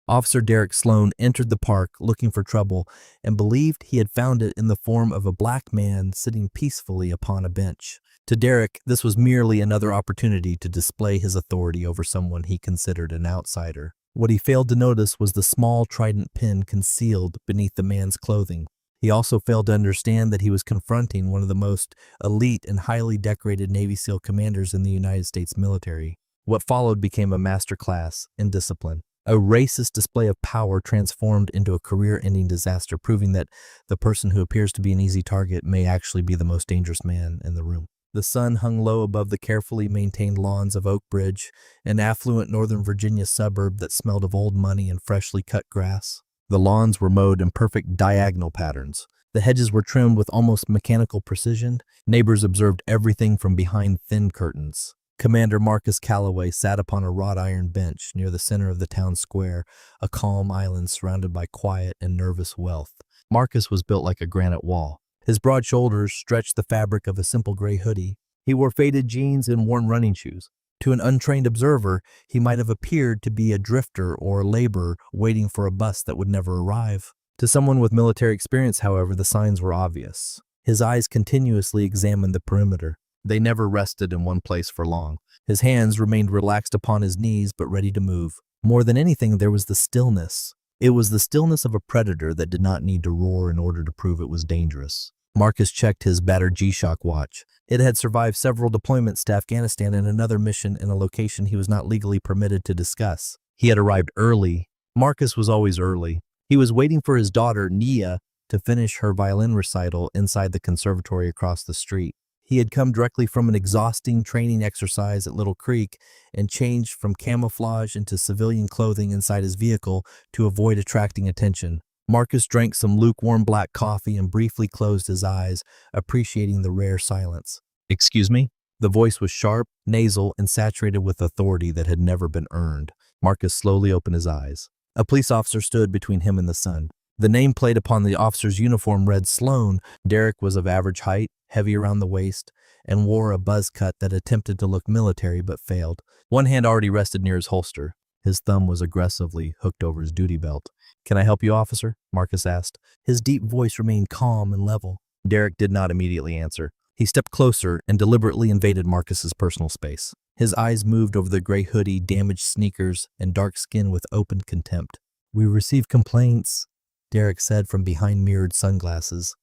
Officer Derek Sloan entered the park looking for trouble and believed he had found it in the form of a black man sitting peacefully upon a bench. To Derek, this was merely another opportunity to display his authority over someone he considered an outsider. What he failed to notice was the small trident pin concealed beneath the man's clothing. He also failed to understand that he was confronting one of the most elite and highly decorated Navy SEAL commanders in the United States military. What followed became a masterclass in discipline. A racist display of power transformed into a career-ending disaster, proving that the person who appears to be an easy target may actually be the most dangerous man in the room. The sun hung low above the carefully maintained lawns of Oak Bridge, an affluent Northern Virginia suburb that smelled of old money and freshly cut grass. The lawns were mowed in perfect diagonal patterns. The hedges were trimmed with almost mechanical precision. Neighbors observed everything from behind thin curtains. Commander Marcus Calloway sat upon a wrought iron bench near the center of the town square, a calm island surrounded by quiet and nervous wealth. Marcus was built like a granite wall. His broad shoulders stretched the fabric of a simple gray hoodie. He wore faded jeans and worn running shoes. To an untrained observer, he might have appeared to be a drifter or a laborer waiting for a bus that would never arrive. To someone with military experience, however, the signs were obvious. His eyes continuously examined the perimeter. They never rested in one place for long. His hands remained relaxed upon his knees but ready to move. More than anything, there was the stillness. It was the stillness of a predator that did not need to roar in order to prove it was dangerous. Marcus checked his battered G-Shock watch. It had survived several deployments to Afghanistan and another mission in a location he was not legally permitted to discuss. He had arrived early. Marcus was always early. He was waiting for his daughter, Nia, to finish her violin recital inside the conservatory across the street. He had come directly from an exhausting training exercise at Little Creek and changed from camouflage into civilian clothing inside his vehicle to avoid attracting attention. Marcus drank some lukewarm black coffee and briefly closed his eyes, appreciating the rare silence. "Excuse me?" The voice was sharp, nasal, and saturated with authority that had never been earned. Marcus slowly opened his eyes. A police officer stood between him and the sun. The nameplate upon the officer's uniform read Sloan. Derek was of average height, heavy around the waist, and wore a buzz cut that attempted to look military but failed. One hand already rested near his holster. His thumb was aggressively hooked over his duty belt. "Can I help you, officer?" Marcus asked. His deep voice remained calm and level. Derek did not immediately answer. He stepped closer and deliberately invaded Marcus's personal space. His eyes moved over the gray hoodie, damaged sneakers, and dark skin with open contempt. "We received complaints," Derek said from behind mirrored sunglasses.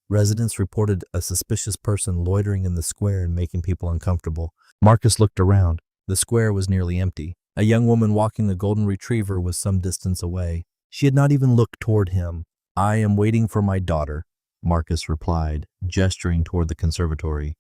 Residents reported a suspicious person loitering in the square and making people uncomfortable. Marcus looked around. The square was nearly empty. A young woman walking a golden retriever was some distance away. She had not even looked toward him. "I am waiting for my daughter," Marcus replied, gesturing toward the conservatory.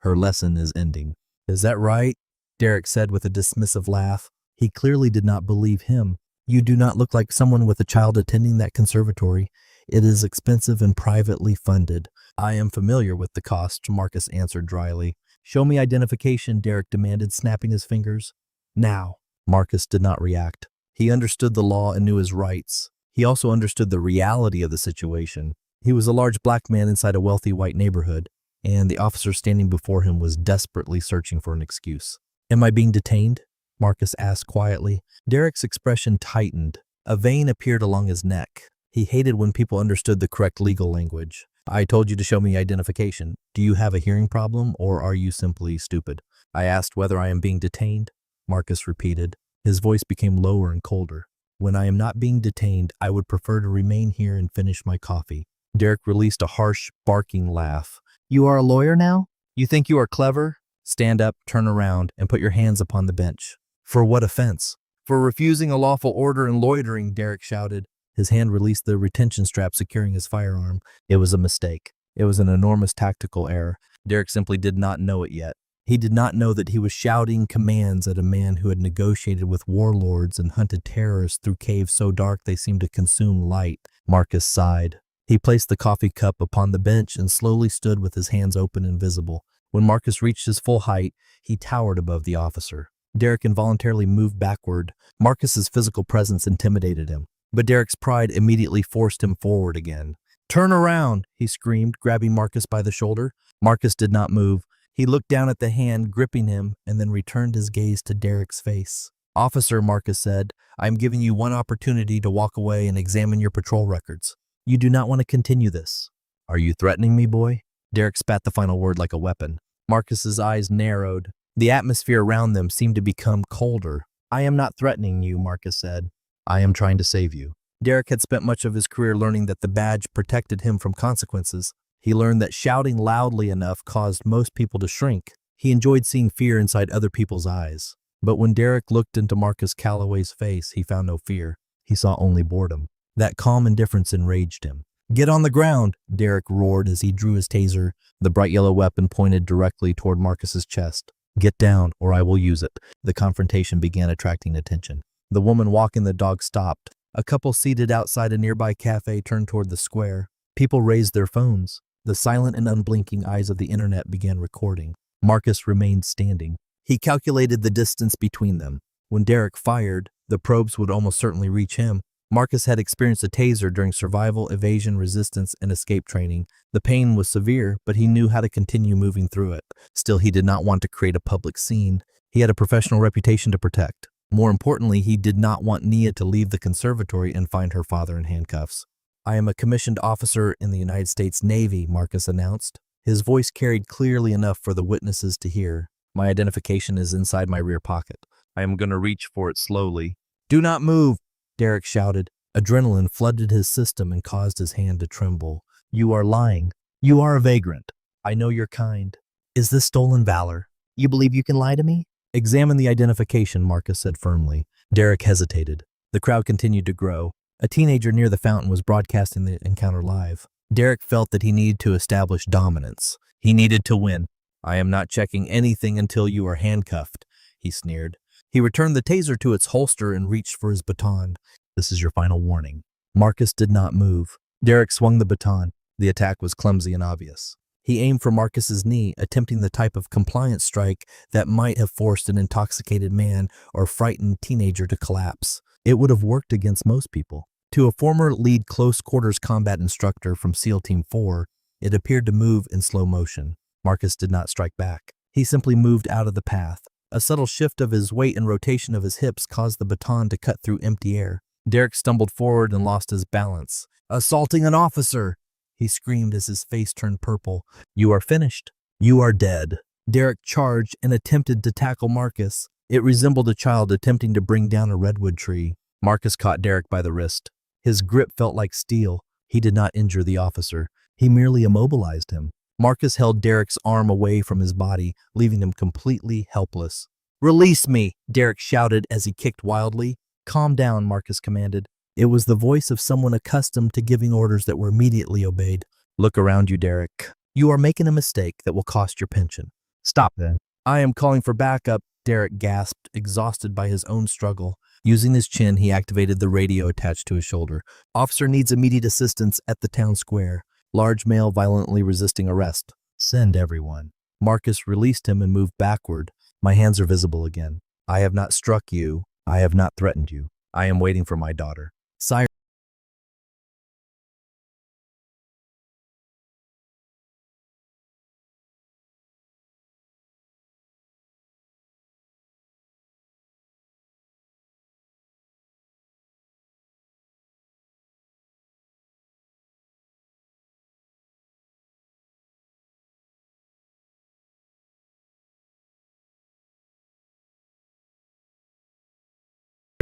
"Her lesson is ending." "Is that right?" Derek said with a dismissive laugh. He clearly did not believe him. "You do not look like someone with a child attending that conservatory. It is expensive and privately funded." "I am familiar with the cost," Marcus answered dryly. "Show me identification," Derek demanded, snapping his fingers. "Now." Marcus did not react. He understood the law and knew his rights. He also understood the reality of the situation. He was a large black man inside a wealthy white neighborhood, and the officer standing before him was desperately searching for an excuse. "Am I being detained?" Marcus asked quietly. Derek's expression tightened. A vein appeared along his neck. He hated when people understood the correct legal language. "I told you to show me identification. Do you have a hearing problem, or are you simply stupid?" "I asked whether I am being detained," Marcus repeated. His voice became lower and colder. "When I am not being detained, I would prefer to remain here and finish my coffee." Derek released a harsh, barking laugh. "You are a lawyer now? You think you are clever? Stand up, turn around, and put your hands upon the bench." "For what offense?" "For refusing a lawful order and loitering," Derek shouted. His hand released the retention strap securing his firearm. It was a mistake. It was an enormous tactical error. Derek simply did not know it yet. He did not know that he was shouting commands at a man who had negotiated with warlords and hunted terrorists through caves so dark they seemed to consume light. Marcus sighed. He placed the coffee cup upon the bench and slowly stood with his hands open and visible. When Marcus reached his full height, he towered above the officer. Derek involuntarily moved backward. Marcus's physical presence intimidated him, but Derek's pride immediately forced him forward again. "Turn around," he screamed, grabbing Marcus by the shoulder. Marcus did not move. He looked down at the hand gripping him and then returned his gaze to Derek's face. Officer, Marcus said, I am giving you one opportunity to walk away and examine your patrol records. You do not want to continue this. Are you threatening me, boy? Derek spat the final word like a weapon. Marcus's eyes narrowed. The atmosphere around them seemed to become colder. I am not threatening you, Marcus said. I am trying to save you. Derek had spent much of his career learning that the badge protected him from consequences. He learned that shouting loudly enough caused most people to shrink. He enjoyed seeing fear inside other people's eyes. But when Derek looked into Marcus Calloway's face, he found no fear. He saw only boredom. That calm indifference enraged him. Get on the ground, Derek roared as he drew his taser. The bright yellow weapon pointed directly toward Marcus's chest. Get down, or I will use it. The confrontation began attracting attention. The woman walking the dog stopped. A couple seated outside a nearby cafe turned toward the square. People raised their phones. The silent and unblinking eyes of the internet began recording. Marcus remained standing. He calculated the distance between them. When Derek fired, the probes would almost certainly reach him. Marcus had experienced a taser during survival, evasion, resistance, and escape training. The pain was severe, but he knew how to continue moving through it. Still, he did not want to create a public scene. He had a professional reputation to protect. More importantly, he did not want Nia to leave the conservatory and find her father in handcuffs. I am a commissioned officer in the United States Navy, Marcus announced. His voice carried clearly enough for the witnesses to hear. My identification is inside my rear pocket. I am going to reach for it slowly. Do not move, Derek shouted. Adrenaline flooded his system and caused his hand to tremble. You are lying. You are a vagrant. I know you're kind. Is this stolen valor? You believe you can lie to me? Examine the identification, Marcus said firmly. Derek hesitated. The crowd continued to grow. A teenager near the fountain was broadcasting the encounter live. Derek felt that he needed to establish dominance. He needed to win. I am not checking anything until you are handcuffed, he sneered. He returned the taser to its holster and reached for his baton. This is your final warning. Marcus did not move. Derek swung the baton. The attack was clumsy and obvious. He aimed for Marcus's knee, attempting the type of compliance strike that might have forced an intoxicated man or frightened teenager to collapse. It would have worked against most people. To a former lead close quarters combat instructor from SEAL Team 4, it appeared to move in slow motion. Marcus did not strike back. He simply moved out of the path. A subtle shift of his weight and rotation of his hips caused the baton to cut through empty air. Derek stumbled forward and lost his balance. Assaulting an officer! He screamed as his face turned purple. You are finished. You are dead. Derek charged and attempted to tackle Marcus. It resembled a child attempting to bring down a redwood tree. Marcus caught Derek by the wrist. His grip felt like steel. He did not injure the officer. He merely immobilized him. Marcus held Derek's arm away from his body, leaving him completely helpless. Release me, Derek shouted as he kicked wildly. Calm down, Marcus commanded. It was the voice of someone accustomed to giving orders that were immediately obeyed. Look around you, Derek. You are making a mistake that will cost your pension. Stop then. I am calling for backup, Derek gasped, exhausted by his own struggle. Using his chin, he activated the radio attached to his shoulder. Officer needs immediate assistance at the town square. Large male violently resisting arrest. Send everyone. Marcus released him and moved backward. My hands are visible again. I have not struck you. I have not threatened you. I am waiting for my daughter. Sire.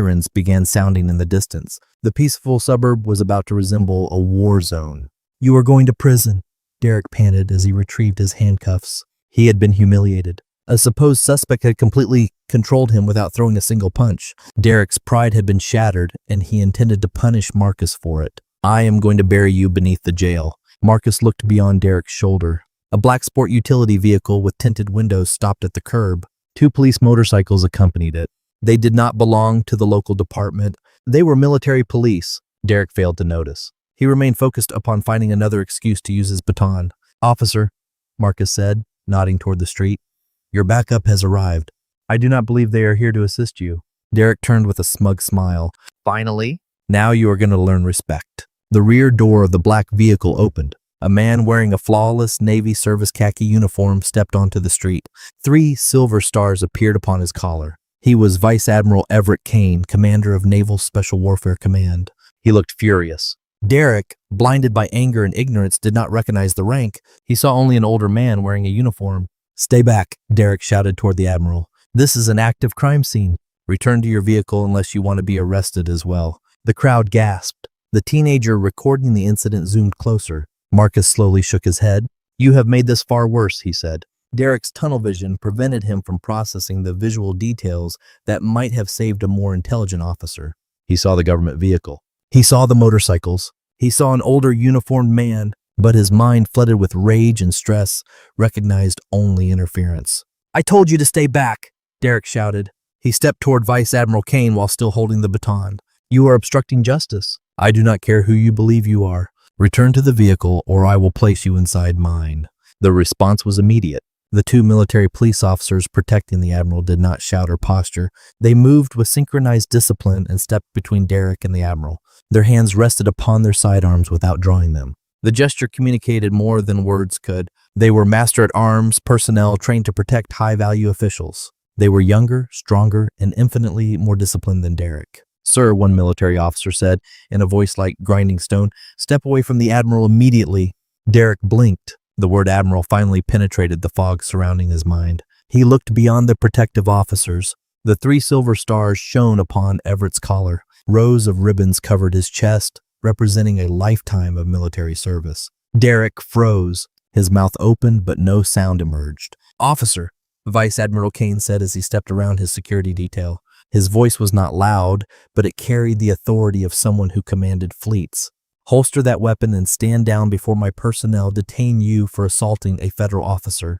Sirens began sounding in the distance. The peaceful suburb was about to resemble a war zone. You are going to prison, Derek panted as he retrieved his handcuffs. He had been humiliated. A supposed suspect had completely controlled him without throwing a single punch. Derek's pride had been shattered, and he intended to punish Marcus for it. I am going to bury you beneath the jail. Marcus looked beyond Derek's shoulder. A black sport utility vehicle with tinted windows stopped at the curb. 2 police motorcycles accompanied it. They did not belong to the local department. They were military police. Derek failed to notice. He remained focused upon finding another excuse to use his baton. Officer, Marcus said, nodding toward the street. Your backup has arrived. I do not believe they are here to assist you. Derek turned with a smug smile. Finally, now you are going to learn respect. The rear door of the black vehicle opened. A man wearing a flawless Navy service khaki uniform stepped onto the street. 3 silver stars appeared upon his collar. He was Vice Admiral Everett Kane, commander of Naval Special Warfare Command. He looked furious. Derek, blinded by anger and ignorance, did not recognize the rank. He saw only an older man wearing a uniform. "Stay back," Derek shouted toward the admiral. "This is an active crime scene. Return to your vehicle unless you want to be arrested as well." The crowd gasped. The teenager recording the incident zoomed closer. Marcus slowly shook his head. "You have made this far worse," he said. Derek's tunnel vision prevented him from processing the visual details that might have saved a more intelligent officer. He saw the government vehicle. He saw the motorcycles. He saw an older uniformed man, but his mind, flooded with rage and stress, recognized only interference. "I told you to stay back," Derek shouted. He stepped toward Vice Admiral Kane while still holding the baton. "You are obstructing justice. I do not care who you believe you are. Return to the vehicle or I will place you inside mine." The response was immediate. The two military police officers protecting the admiral did not shout or posture. They moved with synchronized discipline and stepped between Derek and the admiral. Their hands rested upon their sidearms without drawing them. The gesture communicated more than words could. They were master-at-arms personnel trained to protect high-value officials. They were younger, stronger, and infinitely more disciplined than Derek. "Sir," one military officer said, in a voice like grinding stone, "step away from the admiral immediately." Derek blinked. The word admiral finally penetrated the fog surrounding his mind. He looked beyond the protective officers. The 3 silver stars shone upon Everett's collar. Rows of ribbons covered his chest, representing a lifetime of military service. Derek froze. His mouth opened, but no sound emerged. "Officer," Vice Admiral Kane said as he stepped around his security detail. His voice was not loud, but it carried the authority of someone who commanded fleets. "Holster that weapon and stand down before my personnel detain you for assaulting a federal officer."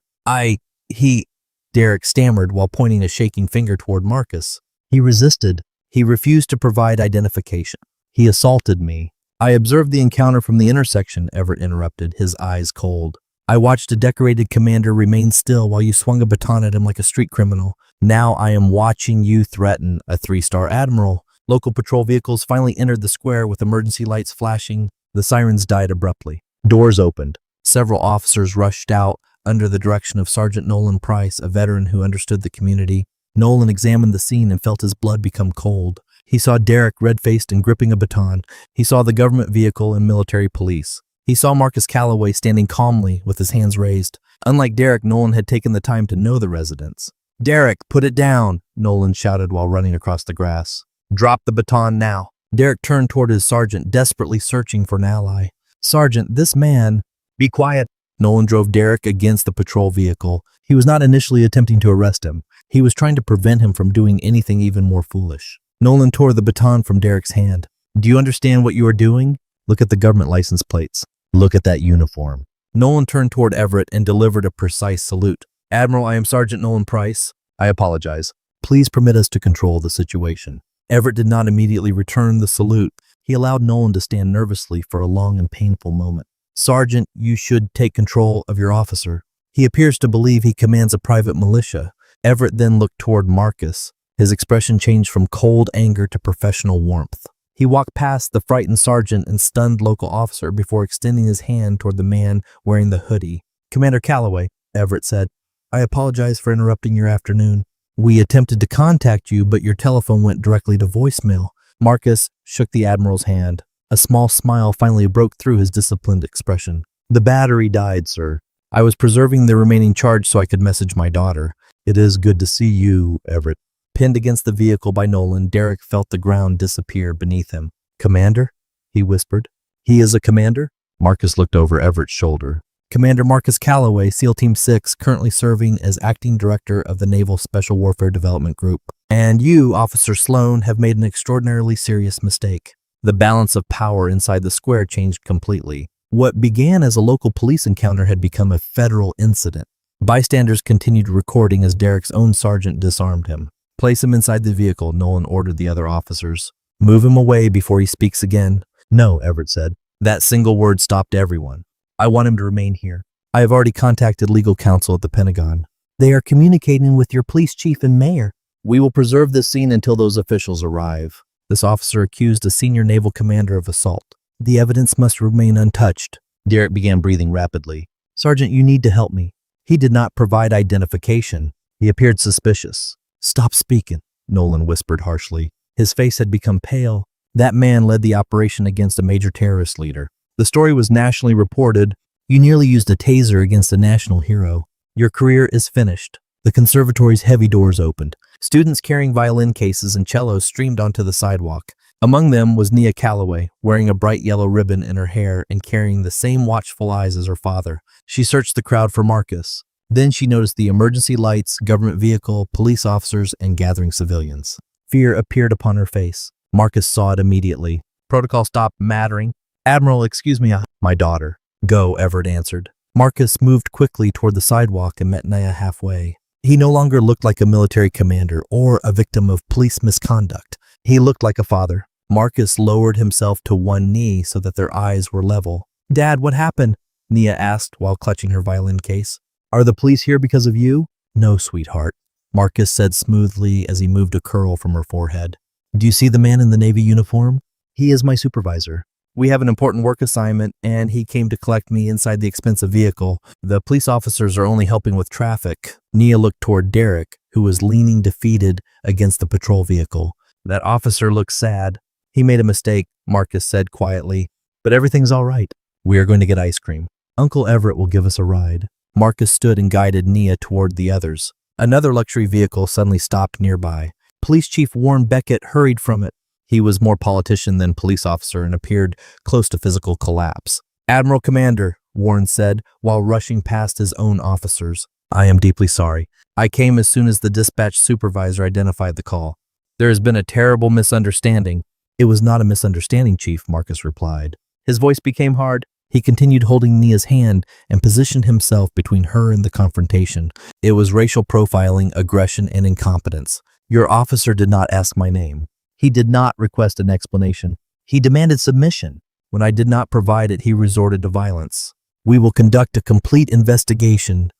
He, Derek stammered while pointing a shaking finger toward Marcus. "He resisted. He refused to provide identification. He assaulted me." "I observed the encounter from the intersection," Everett interrupted, his eyes cold. "I watched a decorated commander remain still while you swung a baton at him like a street criminal. Now I am watching you threaten a 3-star admiral." Local patrol vehicles finally entered the square with emergency lights flashing. The sirens died abruptly. Doors opened. Several officers rushed out under the direction of Sergeant Nolan Price, a veteran who understood the community. Nolan examined the scene and felt his blood become cold. He saw Derek red-faced and gripping a baton. He saw the government vehicle and military police. He saw Marcus Calloway standing calmly with his hands raised. Unlike Derek, Nolan had taken the time to know the residents. "Derek, put it down," Nolan shouted while running across the grass. "Drop the baton now." Derek turned toward his sergeant, desperately searching for an ally. "Sergeant, this man—" "Be quiet." Nolan drove Derek against the patrol vehicle. He was not initially attempting to arrest him. He was trying to prevent him from doing anything even more foolish. Nolan tore the baton from Derek's hand. "Do you understand what you are doing? Look at the government license plates. Look at that uniform." Nolan turned toward Everett and delivered a precise salute. "Admiral, I am Sergeant Nolan Price. I apologize. Please permit us to control the situation." Everett did not immediately return the salute. He allowed Nolan to stand nervously for a long and painful moment. "Sergeant, you should take control of your officer. He appears to believe he commands a private militia." Everett then looked toward Marcus. His expression changed from cold anger to professional warmth. He walked past the frightened sergeant and stunned local officer before extending his hand toward the man wearing the hoodie. "Commander Calloway," Everett said, "I apologize for interrupting your afternoon. We attempted to contact you, but your telephone went directly to voicemail." Marcus shook the admiral's hand. A small smile finally broke through his disciplined expression. "The battery died, sir. I was preserving the remaining charge so I could message my daughter." "It is good to see you, Everett." Pinned against the vehicle by Nolan, Derek felt the ground disappear beneath him. "Commander?" he whispered. "He is a commander?" Marcus looked over Everett's shoulder. "Commander Marcus Calloway, SEAL Team 6, currently serving as acting director of the Naval Special Warfare Development Group. And you, Officer Sloan, have made an extraordinarily serious mistake." The balance of power inside the square changed completely. What began as a local police encounter had become a federal incident. Bystanders continued recording as Derek's own sergeant disarmed him. "Place him inside the vehicle," Nolan ordered the other officers. "Move him away before he speaks again." "No," Everett said. That single word stopped everyone. "I want him to remain here. I have already contacted legal counsel at the Pentagon. They are communicating with your police chief and mayor." "We will preserve this scene until those officials arrive." This officer accused a senior naval commander of assault. "The evidence must remain untouched." Derek began breathing rapidly. "Sergeant, you need to help me. He did not provide identification. He appeared suspicious." "Stop speaking." Nolan whispered harshly. His face had become pale. That man led the operation against a major terrorist leader. The story was nationally reported. You nearly used a taser against a national hero. Your career is finished. The conservatory's heavy doors opened. Students carrying violin cases and cellos streamed onto the sidewalk. Among them was Nia Calloway, wearing a bright yellow ribbon in her hair and carrying the same watchful eyes as her father. She searched the crowd for Marcus. Then she noticed the emergency lights, government vehicle, police officers, and gathering civilians. Fear appeared upon her face. Marcus saw it immediately. Protocol stopped mattering. Admiral, excuse me, my daughter. Go, Everett answered. Marcus moved quickly toward the sidewalk and met Nia halfway. He no longer looked like a military commander or a victim of police misconduct. He looked like a father. Marcus lowered himself to one knee so that their eyes were level. Dad, what happened? Nia asked while clutching her violin case. Are the police here because of you? No, sweetheart, Marcus said smoothly as he moved a curl from her forehead. Do you see the man in the Navy uniform? He is my supervisor. We have an important work assignment, and he came to collect me inside the expensive vehicle. The police officers are only helping with traffic. Nia looked toward Derek, who was leaning defeated against the patrol vehicle. That officer looked sad. He made a mistake, Marcus said quietly. But everything's all right. We are going to get ice cream. Uncle Everett will give us a ride. Marcus stood and guided Nia toward the others. Another luxury vehicle suddenly stopped nearby. Police Chief Warren Beckett hurried from it. He was more politician than police officer and appeared close to physical collapse. Admiral Commander, Warren said, while rushing past his own officers. I am deeply sorry. I came as soon as the dispatch supervisor identified the call. There has been a terrible misunderstanding. It was not a misunderstanding, Chief, Marcus replied. His voice became hard. He continued holding Nia's hand and positioned himself between her and the confrontation. It was racial profiling, aggression, and incompetence. Your officer did not ask my name. He did not request an explanation. He demanded submission. When I did not provide it, he resorted to violence. We will conduct a complete investigation,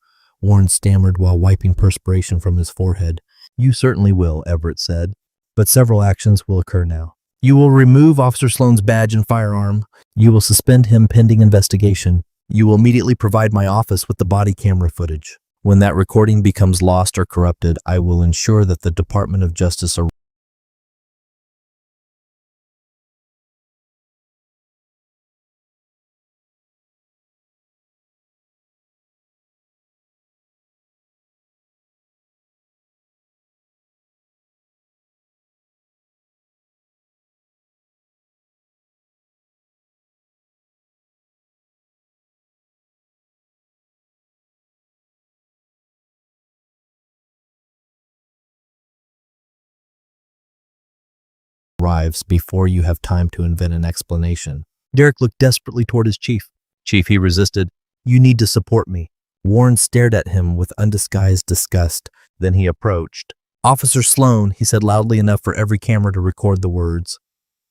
Warren stammered while wiping perspiration from his forehead. You certainly will, Everett said, but several actions will occur now. You will remove Officer Sloan's badge and firearm. You will suspend him pending investigation. You will immediately provide my office with the body camera footage. When that recording becomes lost or corrupted, I will ensure that the Department of Justice arrives before you have time to invent an explanation. Derek looked desperately toward his chief. Chief, he resisted. You need to support me. Warren stared at him with undisguised disgust. Then he approached. Officer Sloan, he said loudly enough for every camera to record the words.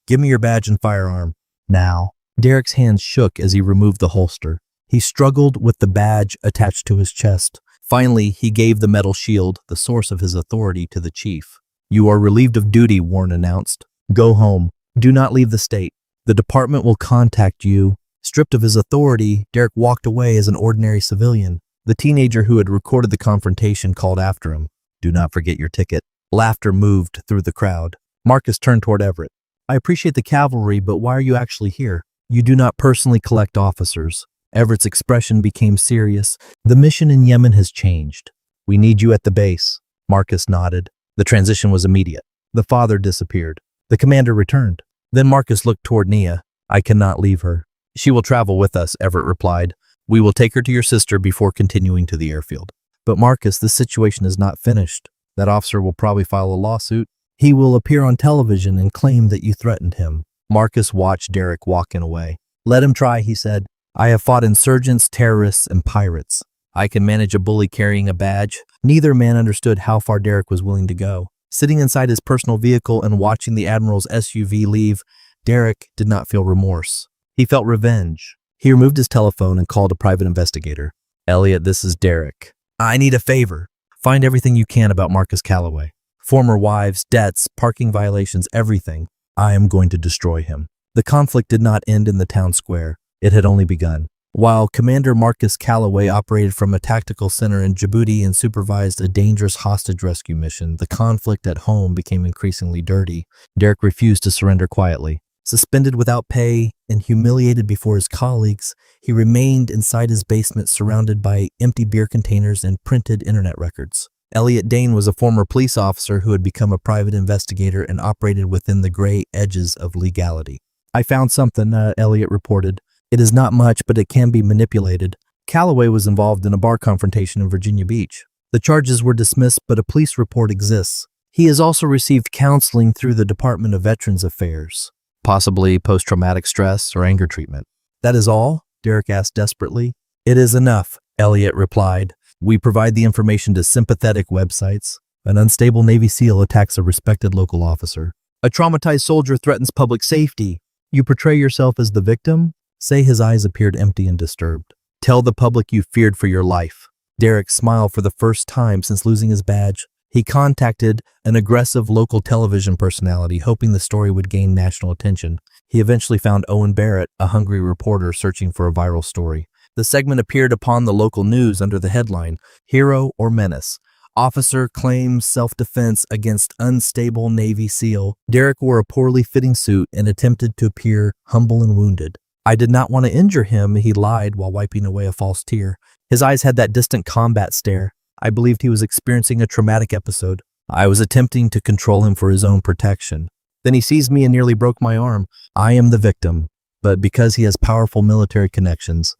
Give me your badge and firearm. Now. Derek's hands shook as he removed the holster. He struggled with the badge attached to his chest. Finally, he gave the metal shield, the source of his authority, to the chief. You are relieved of duty, Warren announced. Go home. Do not leave the state. The department will contact you. Stripped of his authority, Derek walked away as an ordinary civilian. The teenager who had recorded the confrontation called after him. Do not forget your ticket. Laughter moved through the crowd. Marcus turned toward Everett. I appreciate the cavalry, but why are you actually here? You do not personally collect officers. Everett's expression became serious. The mission in Yemen has changed. We need you at the base. Marcus nodded. The transition was immediate. The father disappeared. The commander returned. Then Marcus looked toward Nia. I cannot leave her. She will travel with us, Everett replied. We will take her to your sister before continuing to the airfield. But Marcus, this situation is not finished. That officer will probably file a lawsuit. He will appear on television and claim that you threatened him. Marcus watched Derek walking away. Let him try, he said. I have fought insurgents, terrorists, and pirates. I can manage a bully carrying a badge. Neither man understood how far Derek was willing to go. Sitting inside his personal vehicle and watching the Admiral's SUV leave, Derek did not feel remorse. He felt revenge. He removed his telephone and called a private investigator. Elliot, this is Derek. I need a favor. Find everything you can about Marcus Calloway. Former wives, debts, parking violations, everything. I am going to destroy him. The conflict did not end in the town square. It had only begun. While Commander Marcus Calloway operated from a tactical center in Djibouti and supervised a dangerous hostage rescue mission, the conflict at home became increasingly dirty. Derek refused to surrender quietly. Suspended without pay and humiliated before his colleagues, he remained inside his basement surrounded by empty beer containers and printed internet records. Elliot Dane was a former police officer who had become a private investigator and operated within the gray edges of legality. "I found something," Elliot reported. "It is not much, but it can be manipulated." Calloway was involved in a bar confrontation in Virginia Beach. The charges were dismissed, but a police report exists. He has also received counseling through the Department of Veterans Affairs, possibly post-traumatic stress or anger treatment. "That is all?" Derek asked desperately. "It is enough," Elliot replied. "We provide the information to sympathetic websites. An unstable Navy SEAL attacks a respected local officer. A traumatized soldier threatens public safety. You portray yourself as the victim?" Say his eyes appeared empty and disturbed. "Tell the public you feared for your life." Derek smiled for the first time since losing his badge. He contacted an aggressive local television personality, hoping the story would gain national attention. He eventually found Owen Barrett, a hungry reporter searching for a viral story. The segment appeared upon the local news under the headline, "Hero or Menace? Officer claims self-defense against unstable Navy SEAL." Derek wore a poorly fitting suit and attempted to appear humble and wounded. "I did not want to injure him," he lied while wiping away a false tear. His eyes had that distant combat stare. "I believed he was experiencing a traumatic episode. I was attempting to control him for his own protection. Then he seized me and nearly broke my arm. I am the victim, but because he has powerful military connections,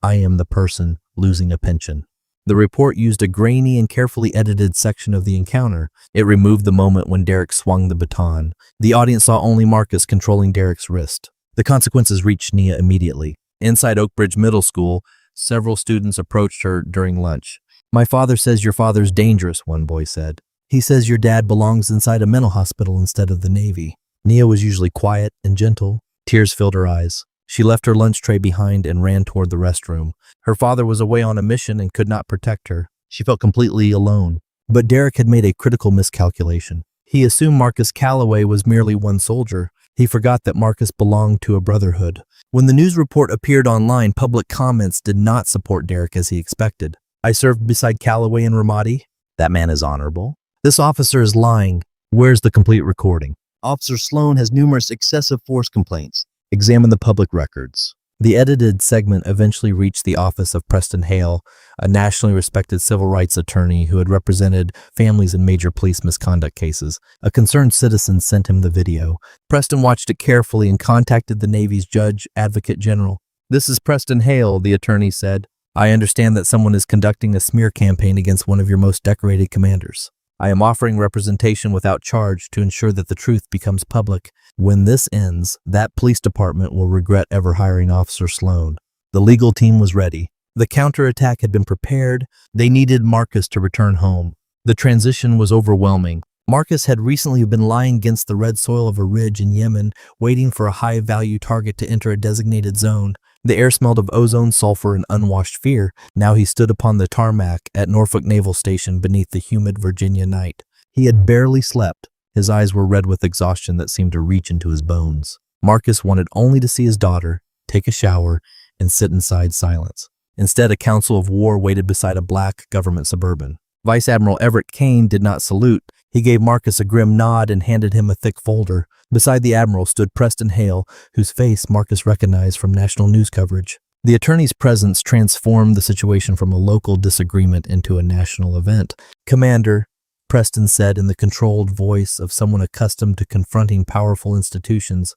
I am the person losing a pension." The report used a grainy and carefully edited section of the encounter. It removed the moment when Derek swung the baton. The audience saw only Marcus controlling Derek's wrist. The consequences reached Nia immediately. Inside Oakbridge Middle School, several students approached her during lunch. "My father says your father's dangerous," one boy said. "He says your dad belongs inside a mental hospital instead of the Navy." Nia was usually quiet and gentle. Tears filled her eyes. She left her lunch tray behind and ran toward the restroom. Her father was away on a mission and could not protect her. She felt completely alone. But Derek had made a critical miscalculation. He assumed Marcus Calloway was merely one soldier. He forgot that Marcus belonged to a brotherhood. When the news report appeared online, public comments did not support Derek as he expected. "I served beside Calloway in Ramadi. That man is honorable. This officer is lying. Where's the complete recording? Officer Sloan has numerous excessive force complaints. Examine the public records." The edited segment eventually reached the office of Preston Hale, a nationally respected civil rights attorney who had represented families in major police misconduct cases. A concerned citizen sent him the video. Preston watched it carefully and contacted the Navy's Judge Advocate General. "This is Preston Hale," the attorney said. "I understand that someone is conducting a smear campaign against one of your most decorated commanders. I am offering representation without charge to ensure that the truth becomes public. When this ends, that police department will regret ever hiring Officer Sloan." The legal team was ready. The counterattack had been prepared. They needed Marcus to return home. The transition was overwhelming. Marcus had recently been lying against the red soil of a ridge in Yemen, waiting for a high-value target to enter a designated zone. The air smelled of ozone, sulfur, and unwashed fear. Now he stood upon the tarmac at Norfolk Naval Station beneath the humid Virginia night. He had barely slept. His eyes were red with exhaustion that seemed to reach into his bones. Marcus wanted only to see his daughter, take a shower, and sit inside silence. Instead, a council of war waited beside a black government Suburban. Vice Admiral Everett Kane did not salute. He gave Marcus a grim nod and handed him a thick folder. Beside the admiral stood Preston Hale, whose face Marcus recognized from national news coverage. The attorney's presence transformed the situation from a local disagreement into a national event. "Commander," Preston said in the controlled voice of someone accustomed to confronting powerful institutions,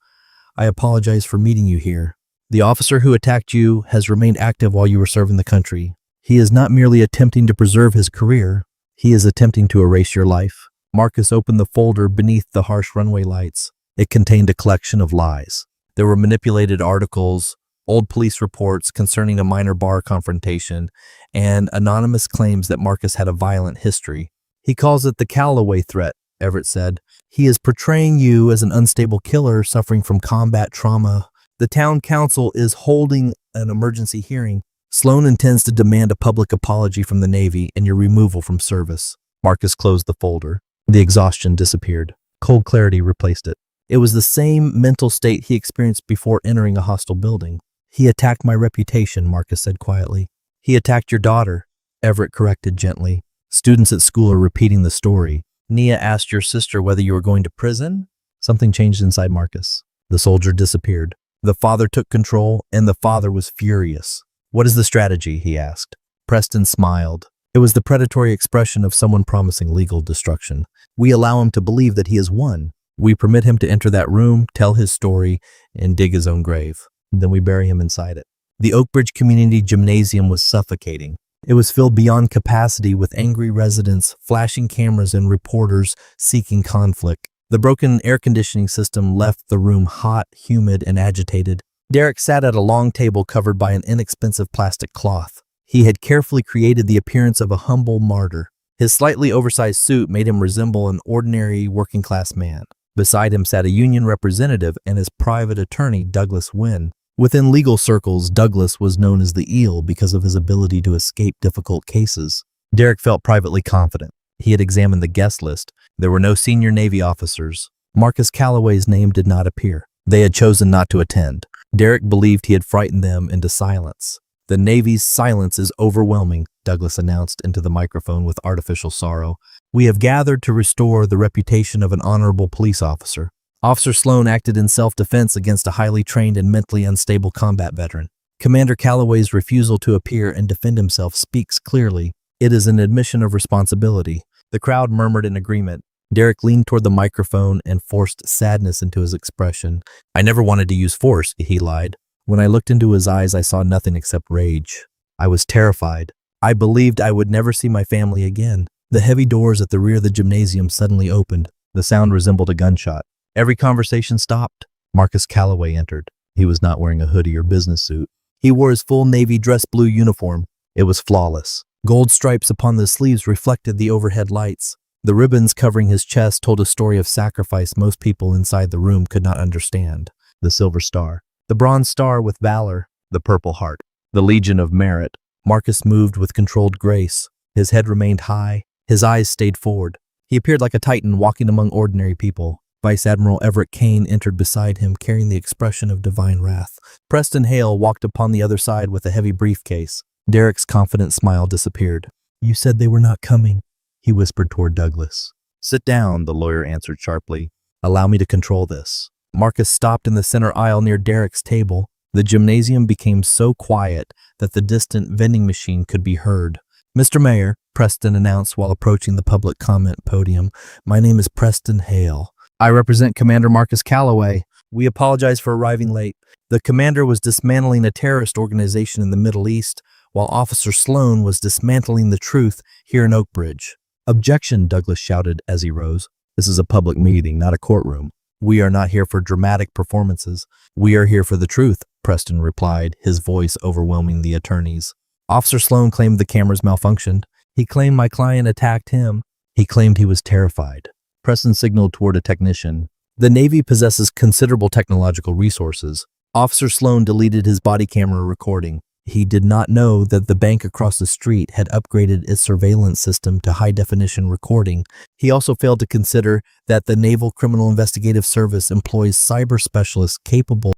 "I apologize for meeting you here. The officer who attacked you has remained active while you were serving the country. He is not merely attempting to preserve his career, he is attempting to erase your life." Marcus opened the folder beneath the harsh runway lights. It contained a collection of lies. There were manipulated articles, old police reports concerning a minor bar confrontation, and anonymous claims that Marcus had a violent history. "He calls it the Calloway threat," Everett said. "He is portraying you as an unstable killer suffering from combat trauma. The town council is holding an emergency hearing. Sloan intends to demand a public apology from the Navy and your removal from service." Marcus closed the folder. The exhaustion disappeared. Cold clarity replaced it. It was the same mental state he experienced before entering a hostile building. He attacked my reputation, Marcus said quietly. He attacked your daughter, Everett corrected gently. Students at school are repeating the story. Nia asked your sister whether you were going to prison. Something changed inside Marcus. The soldier disappeared. The father took control, and the father was furious. What is the strategy? He asked. Preston smiled. It was the predatory expression of someone promising legal destruction. We allow him to believe that he has won. We permit him to enter that room, tell his story, and dig his own grave. Then we bury him inside it. The Oakbridge Community Gymnasium was suffocating. It was filled beyond capacity with angry residents, flashing cameras, and reporters seeking conflict. The broken air conditioning system left the room hot, humid, and agitated. Derek sat at a long table covered by an inexpensive plastic cloth. He had carefully created the appearance of a humble martyr. His slightly oversized suit made him resemble an ordinary working-class man. Beside him sat a union representative and his private attorney, Douglas Wynn. Within legal circles, Douglas was known as the Eel because of his ability to escape difficult cases. Derek felt privately confident. He had examined the guest list. There were no senior Navy officers. Marcus Calloway's name did not appear. They had chosen not to attend. Derek believed he had frightened them into silence. The Navy's silence is overwhelming, Douglas announced into the microphone with artificial sorrow. We have gathered to restore the reputation of an honorable police officer. Officer Sloan acted in self-defense against a highly trained and mentally unstable combat veteran. Commander Calloway's refusal to appear and defend himself speaks clearly. It is an admission of responsibility. The crowd murmured in agreement. Derek leaned toward the microphone and forced sadness into his expression. I never wanted to use force, he lied. When I looked into his eyes, I saw nothing except rage. I was terrified. I believed I would never see my family again. The heavy doors at the rear of the gymnasium suddenly opened. The sound resembled a gunshot. Every conversation stopped. Marcus Calloway entered. He was not wearing a hoodie or business suit. He wore his full navy dress blue uniform. It was flawless. Gold stripes upon the sleeves reflected the overhead lights. The ribbons covering his chest told a story of sacrifice most people inside the room could not understand. The silver star, the bronze star with valor, the purple heart, the Legion of Merit. Marcus moved with controlled grace. His head remained high. His eyes stayed forward. He appeared like a titan walking among ordinary people. Vice Admiral Everett Kane entered beside him, carrying the expression of divine wrath. Preston Hale walked upon the other side with a heavy briefcase. Derek's confident smile disappeared. You said they were not coming, he whispered toward Douglas. Sit down, the lawyer answered sharply. Allow me to control this. Marcus stopped in the center aisle near Derek's table. The gymnasium became so quiet that the distant vending machine could be heard. Mr. Mayor, Preston announced while approaching the public comment podium, my name is Preston Hale. I represent Commander Marcus Calloway. We apologize for arriving late. The commander was dismantling a terrorist organization in the Middle East, while Officer Sloan was dismantling the truth here in Oakbridge. Objection, Douglas shouted as he rose. This is a public meeting, not a courtroom. We are not here for dramatic performances. We are here for the truth, Preston replied, his voice overwhelming the attorneys. Officer Sloan claimed the cameras malfunctioned. He claimed my client attacked him. He claimed he was terrified. Preston signaled toward a technician. The Navy possesses considerable technological resources. Officer Sloan deleted his body camera recording. He did not know that the bank across the street had upgraded its surveillance system to high-definition recording. He also failed to consider that the Naval Criminal Investigative Service employs cyber specialists capable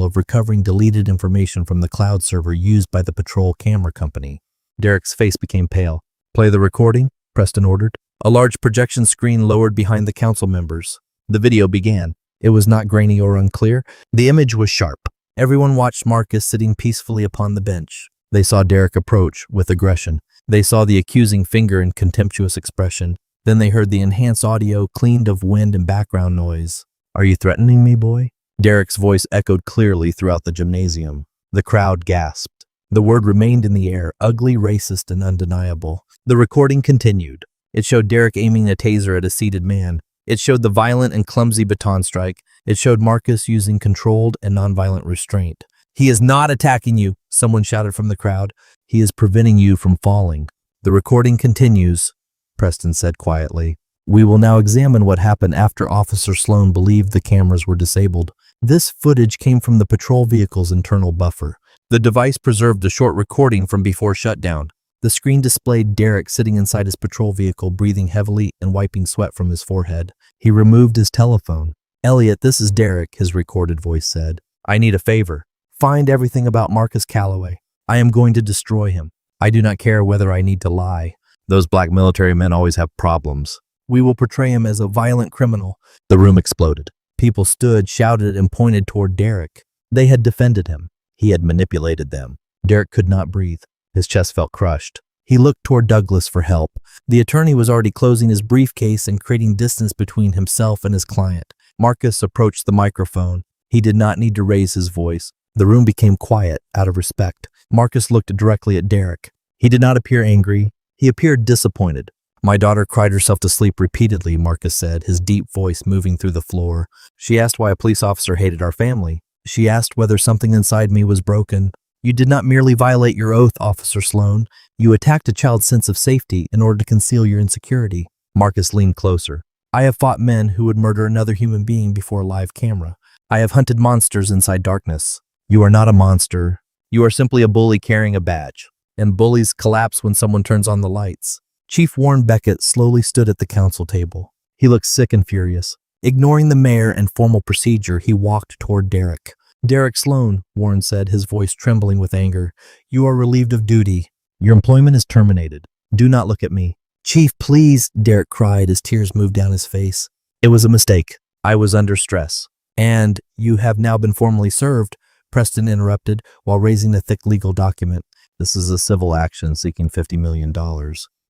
of recovering deleted information from the cloud server used by the patrol camera company. Derek's face became pale. Play the recording, Preston ordered. A large projection screen lowered behind the council members. The video began. It was not grainy or unclear. The image was sharp. Everyone watched Marcus sitting peacefully upon the bench. They saw Derek approach with aggression. They saw the accusing finger and contemptuous expression. Then they heard the enhanced audio cleaned of wind and background noise. Are you threatening me, boy? Derek's voice echoed clearly throughout the gymnasium. The crowd gasped. The word remained in the air, ugly, racist, and undeniable. The recording continued. It showed Derek aiming a taser at a seated man. It showed the violent and clumsy baton strike. It showed Marcus using controlled and nonviolent restraint. "He is not attacking you," someone shouted from the crowd. "He is preventing you from falling." "The recording continues," Preston said quietly. "We will now examine what happened after Officer Sloan believed the cameras were disabled." This footage came from the patrol vehicle's internal buffer. The device preserved a short recording from before shutdown. The screen displayed Derek sitting inside his patrol vehicle, breathing heavily and wiping sweat from his forehead. He removed his telephone. "Elliot, this is Derek," his recorded voice said. "I need a favor. Find everything about Marcus Calloway. I am going to destroy him. I do not care whether I need to lie. Those black military men always have problems. We will portray him as a violent criminal." The room exploded. People stood, shouted, and pointed toward Derek. They had defended him. He had manipulated them. Derek could not breathe. His chest felt crushed. He looked toward Douglas for help. The attorney was already closing his briefcase and creating distance between himself and his client. Marcus approached the microphone. He did not need to raise his voice. The room became quiet, out of respect. Marcus looked directly at Derek. He did not appear angry. He appeared disappointed. "My daughter cried herself to sleep repeatedly," Marcus said, his deep voice moving through the floor. "She asked why a police officer hated our family. She asked whether something inside me was broken. You did not merely violate your oath, Officer Sloan. You attacked a child's sense of safety in order to conceal your insecurity." Marcus leaned closer. "I have fought men who would murder another human being before a live camera. I have hunted monsters inside darkness. You are not a monster. You are simply a bully carrying a badge. And bullies collapse when someone turns on the lights." Chief Warren Beckett slowly stood at the council table. He looked sick and furious. Ignoring the mayor and formal procedure, he walked toward Derek. "Derek Sloan," Warren said, his voice trembling with anger, "you are relieved of duty. Your employment is terminated. Do not look at me." "Chief, please," Derek cried as tears moved down his face. "It was a mistake. I was under stress." "And you have now been formally served," Preston interrupted while raising a thick legal document. "This is a civil action seeking $50 million.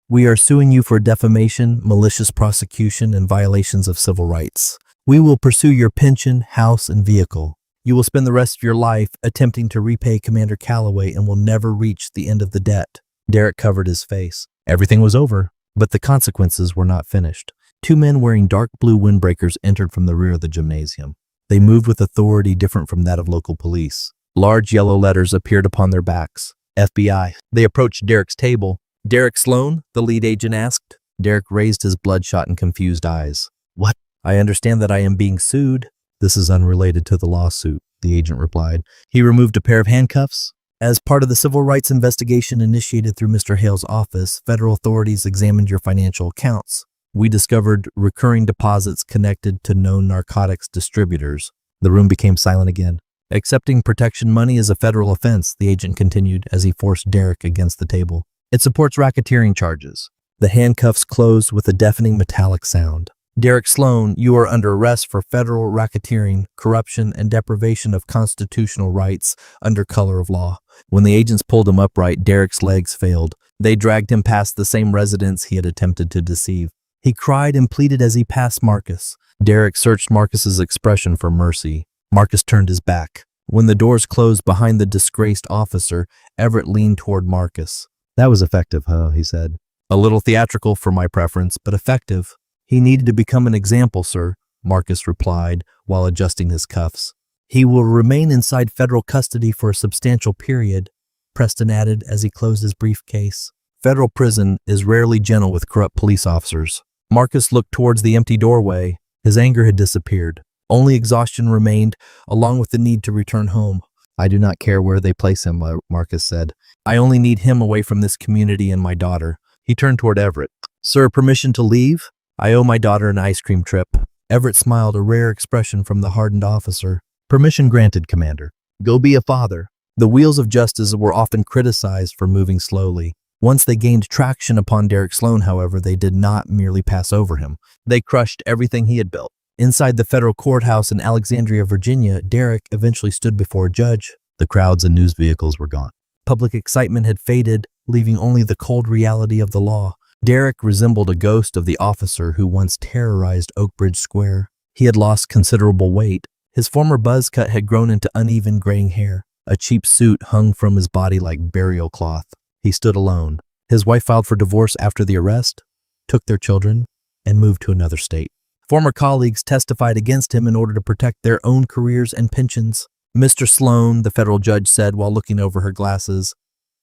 We are suing you for defamation, malicious prosecution, and violations of civil rights. We will pursue your pension, house, and vehicle. You will spend the rest of your life attempting to repay Commander Calloway and will never reach the end of the debt." Derek covered his face. Everything was over, but the consequences were not finished. Two men wearing dark blue windbreakers entered from the rear of the gymnasium. They moved with authority different from that of local police. Large yellow letters appeared upon their backs. FBI. They approached Derek's table. "Derek Sloan?" the lead agent asked. Derek raised his bloodshot and confused eyes. "What?" "I understand that I am being sued." "This is unrelated to the lawsuit," the agent replied. He removed a pair of handcuffs. "As part of the civil rights investigation initiated through Mr. Hale's office, federal authorities examined your financial accounts. We discovered recurring deposits connected to known narcotics distributors." The room became silent again. "Accepting protection money is a federal offense," the agent continued as he forced Derek against the table. "It supports racketeering charges." The handcuffs closed with a deafening metallic sound. "Derek Sloan, you are under arrest for federal racketeering, corruption, and deprivation of constitutional rights under color of law." When the agents pulled him upright, Derek's legs failed. They dragged him past the same residence he had attempted to deceive. He cried and pleaded as he passed Marcus. Derek searched Marcus's expression for mercy. Marcus turned his back. When the doors closed behind the disgraced officer, Everett leaned toward Marcus. "That was effective, huh?" he said. "A little theatrical for my preference, but effective." "He needed to become an example, sir," Marcus replied while adjusting his cuffs. "He will remain inside federal custody for a substantial period," Preston added as he closed his briefcase. "Federal prison is rarely gentle with corrupt police officers." Marcus looked towards the empty doorway. His anger had disappeared. Only exhaustion remained, along with the need to return home. "I do not care where they place him," Marcus said. "I only need him away from this community and my daughter." He turned toward Everett. "Sir, permission to leave? I owe my daughter an ice cream trip." Everett smiled, a rare expression from the hardened officer. "Permission granted, Commander. Go be a father." The wheels of justice were often criticized for moving slowly. Once they gained traction upon Derek Sloan, however, they did not merely pass over him. They crushed everything he had built. Inside the federal courthouse in Alexandria, Virginia, Derek eventually stood before a judge. The crowds and news vehicles were gone. Public excitement had faded, leaving only the cold reality of the law. Derek resembled a ghost of the officer who once terrorized Oak Bridge Square. He had lost considerable weight. His former buzz cut had grown into uneven graying hair. A cheap suit hung from his body like burial cloth. He stood alone. His wife filed for divorce after the arrest. took their children, and moved to another state. Former colleagues testified against him in order to protect their own careers and pensions. Mr. Sloan, the federal judge said while looking over her glasses,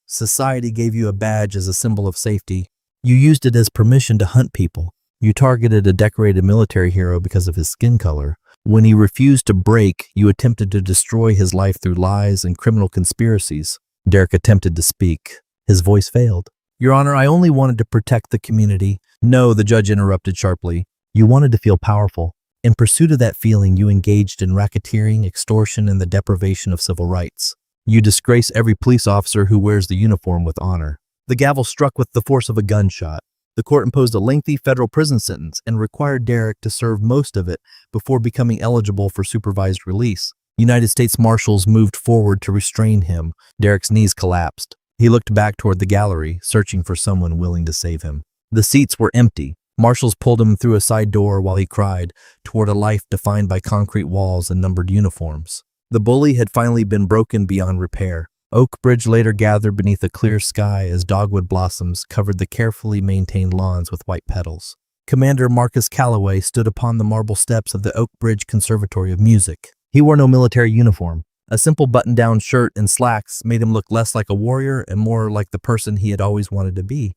society gave you a badge as a symbol of safety. You used it as permission to hunt people. You targeted a decorated military hero because of his skin color. When he refused to break, you attempted to destroy his life through lies and criminal conspiracies. Derek attempted to speak. His voice failed. Your Honor, I only wanted to protect the community. No, the judge interrupted sharply. You wanted to feel powerful. In pursuit of that feeling, you engaged in racketeering, extortion, and the deprivation of civil rights. You disgrace every police officer who wears the uniform with honor. The gavel struck with the force of a gunshot. The court imposed a lengthy federal prison sentence and required Derek to serve most of it before becoming eligible for supervised release. United States Marshals moved forward to restrain him. Derek's knees collapsed. He looked back toward the gallery, searching for someone willing to save him. The seats were empty. Marshals pulled him through a side door while he cried toward a life defined by concrete walls and numbered uniforms. The bully had finally been broken beyond repair. Oak Bridge later gathered beneath a clear sky as dogwood blossoms covered the carefully maintained lawns with white petals. Commander Marcus Calloway stood upon the marble steps of the Oak Bridge Conservatory of Music. He wore no military uniform. A simple button-down shirt and slacks made him look less like a warrior and more like the person he had always wanted to be,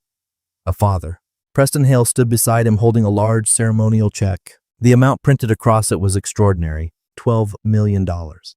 a father. Preston Hale stood beside him holding a large ceremonial check. The amount printed across it was extraordinary, $12 million.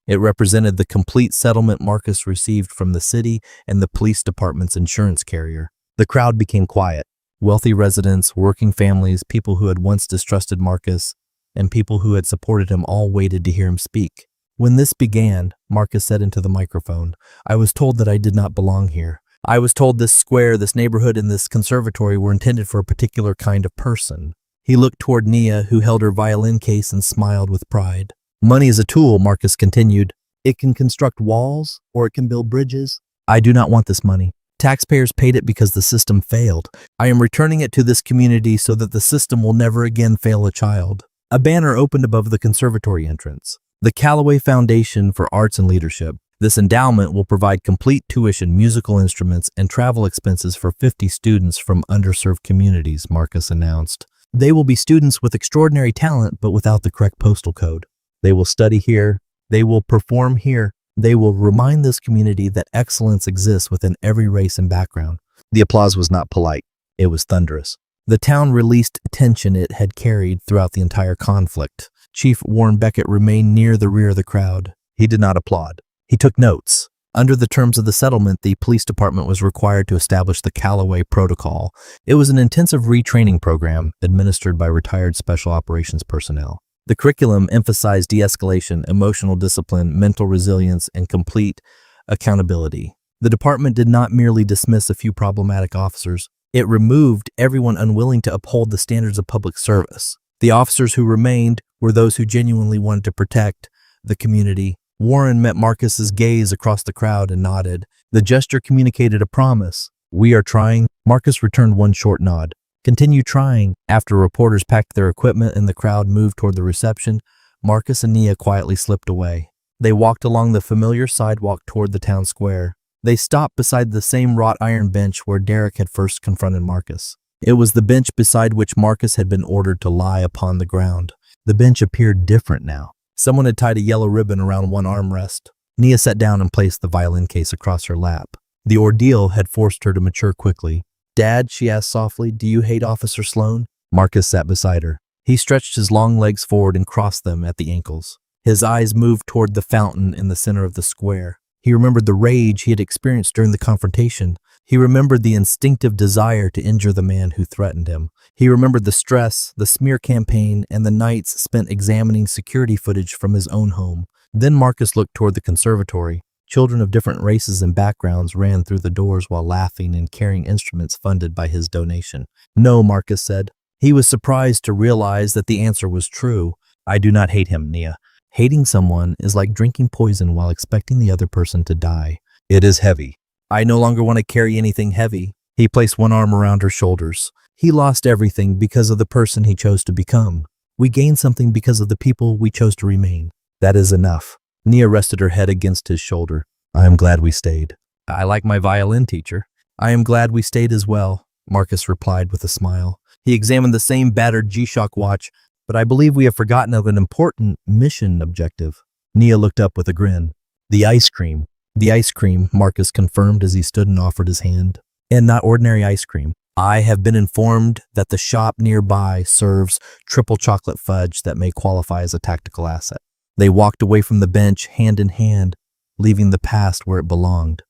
It represented the complete settlement Marcus received from the city and the police department's insurance carrier. The crowd became quiet. Wealthy residents, working families, people who had once distrusted Marcus, and people who had supported him all waited to hear him speak. When this began, Marcus said into the microphone, I was told that I did not belong here. I was told this square, this neighborhood, and this conservatory were intended for a particular kind of person. He looked toward Nia, who held her violin case and smiled with pride. Money is a tool, Marcus continued. It can construct walls, or it can build bridges. I do not want this money. Taxpayers paid it because the system failed. I am returning it to this community so that the system will never again fail a child. A banner opened above the conservatory entrance. The Calloway Foundation for Arts and Leadership. This endowment will provide complete tuition, musical instruments, and travel expenses for 50 students from underserved communities, Marcus announced. They will be students with extraordinary talent, but without the correct postal code. They will study here. They will perform here. They will remind this community that excellence exists within every race and background. The applause was not polite. It was thunderous. The town released tension it had carried throughout the entire conflict. Chief Warren Beckett remained near the rear of the crowd. He did not applaud. He took notes. Under the terms of the settlement, the police department was required to establish the Calloway Protocol. It was an intensive retraining program administered by retired special operations personnel. The curriculum emphasized de-escalation, emotional discipline, mental resilience, and complete accountability. The department did not merely dismiss a few problematic officers. It removed everyone unwilling to uphold the standards of public service. The officers who remained were those who genuinely wanted to protect the community. Warren met Marcus's gaze across the crowd and nodded. The gesture communicated a promise. We are trying. Marcus returned one short nod. Continue trying. After reporters packed their equipment and the crowd moved toward the reception, Marcus and Nia quietly slipped away. They walked along the familiar sidewalk toward the town square. They stopped beside the same wrought iron bench where Derek had first confronted Marcus. It was the bench beside which Marcus had been ordered to lie upon the ground. The bench appeared different now. Someone had tied a yellow ribbon around one armrest. Nia sat down and placed the violin case across her lap. The ordeal had forced her to mature quickly. Dad, she asked softly, do you hate Officer Sloan? Marcus sat beside her. He stretched his long legs forward and crossed them at the ankles. His eyes moved toward the fountain in the center of the square. He remembered the rage he had experienced during the confrontation. He remembered the instinctive desire to injure the man who threatened him. He remembered the stress, the smear campaign, and the nights spent examining security footage from his own home. Then Marcus looked toward the conservatory. Children of different races and backgrounds ran through the doors while laughing and carrying instruments funded by his donation. No, Marcus said. He was surprised to realize that the answer was true. I do not hate him, Nia. Hating someone is like drinking poison while expecting the other person to die. It is heavy. I no longer want to carry anything heavy. He placed one arm around her shoulders. He lost everything because of the person he chose to become. We gained something because of the people we chose to remain. That is enough. Nia rested her head against his shoulder. I am glad we stayed. I like my violin teacher. I am glad we stayed as well, Marcus replied with a smile. He examined the same battered G-Shock watch, but I believe we have forgotten of an important mission objective. Nia looked up with a grin. The ice cream. The ice cream, Marcus confirmed as he stood and offered his hand. And not ordinary ice cream. I have been informed that the shop nearby serves triple chocolate fudge that may qualify as a tactical asset. They walked away from the bench hand in hand, leaving the past where it belonged,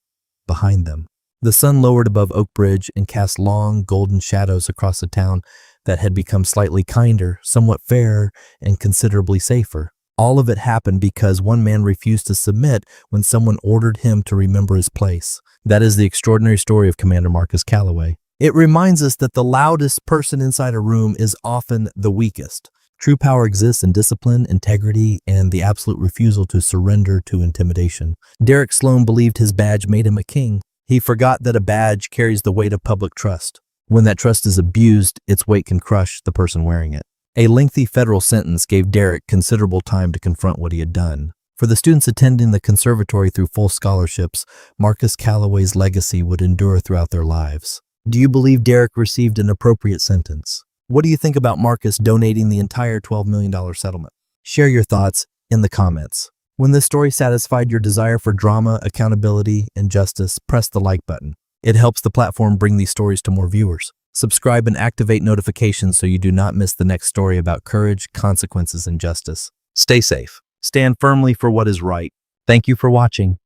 behind them. The sun lowered above Oak Bridge and cast long, golden shadows across a town that had become slightly kinder, somewhat fairer, and considerably safer. All of it happened because one man refused to submit when someone ordered him to remember his place. That is the extraordinary story of Commander Marcus Calloway. It reminds us that the loudest person inside a room is often the weakest. True power exists in discipline, integrity, and the absolute refusal to surrender to intimidation. Derek Sloan believed his badge made him a king. He forgot that a badge carries the weight of public trust. When that trust is abused, its weight can crush the person wearing it. A lengthy federal sentence gave Derek considerable time to confront what he had done. For the students attending the conservatory through full scholarships, Marcus Calloway's legacy would endure throughout their lives. Do you believe Derek received an appropriate sentence? What do you think about Marcus donating the entire $12 million settlement? Share your thoughts in the comments. When this story satisfied your desire for drama, accountability, and justice, press the like button. It helps the platform bring these stories to more viewers. Subscribe and activate notifications so you do not miss the next story about courage, consequences, and justice. Stay safe. Stand firmly for what is right. Thank you for watching.